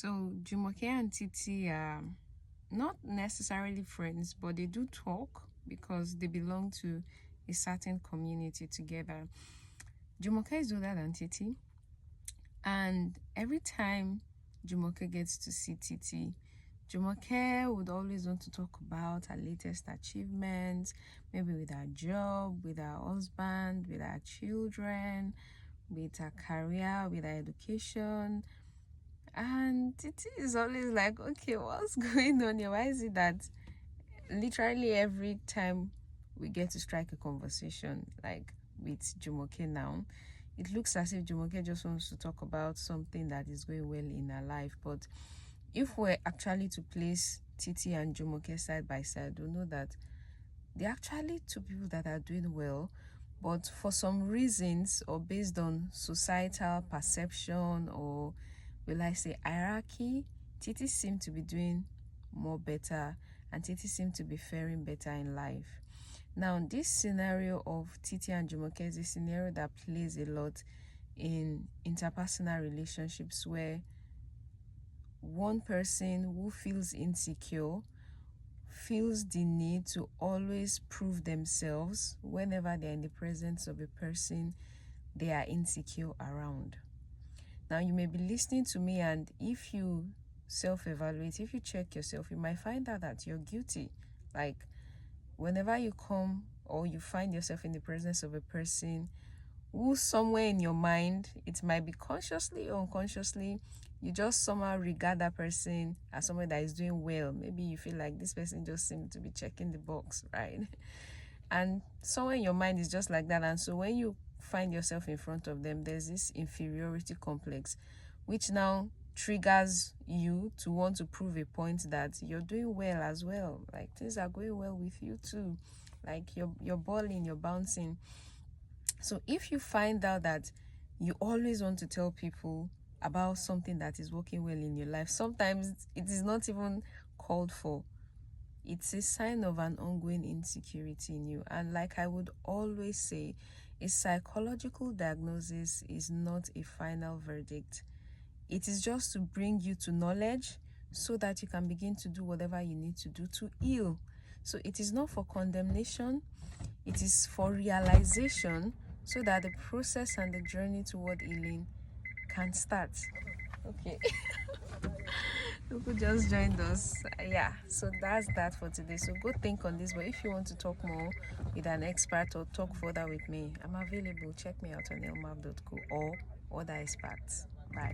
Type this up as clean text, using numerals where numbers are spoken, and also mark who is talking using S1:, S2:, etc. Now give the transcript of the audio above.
S1: So Jumoke and Titi are not necessarily friends, but they do talk because they belong to a certain community together. Jumoke is older than Titi, and every time Jumoke gets to see Titi, Jumoke would always want to talk about her latest achievements, maybe with her job, with her husband, with her children, with her career, with her education. And Titi is always like, okay, what's going on here? Why is it that literally every time we get to strike a conversation, like with Jumoke now, it looks as if Jumoke just wants to talk about something that is going well in her life. But if we're actually to place Titi and Jumoke side by side, we'll know that they're actually two people that are doing well, but for some reasons or based on societal perception, or will I say hierarchy, Titi seem to be doing more better and Titi seem to be faring better in life. Now, this scenario of Titi and Jumoke is a scenario that plays a lot in interpersonal relationships, where one person who feels insecure feels the need to always prove themselves whenever they're in the presence of a person they are insecure around. Now, you may be listening to me, and if you self-evaluate, if you check yourself, you might find out that you're guilty. Like, whenever you come or you find yourself in the presence of a person who somewhere in your mind, it might be consciously or unconsciously, you just somehow regard that person as someone that is doing well. Maybe you feel like this person just seems to be checking the box, right? And somewhere in your mind is just like that. And so when you find yourself in front of them, there's this inferiority complex, which now triggers you to want to prove a point that you're doing well as well. Like, things are going well with you too. Like, you're balling, you're bouncing. So if you find out that you always want to tell people about something that is working well in your life, sometimes it is not even called for. It's a sign of an ongoing insecurity in you. And like I would always say, a psychological diagnosis is not a final verdict. It is just to bring you to knowledge so that you can begin to do whatever you need to do to heal. So it is not for condemnation, it is for realization, so that the process and the journey toward healing can start. Okay. People just joined us. Yeah, so that's that for today. So go think on this. But if you want to talk more with an expert or talk further with me, I'm available. Check me out on elmav.co or other experts. Bye.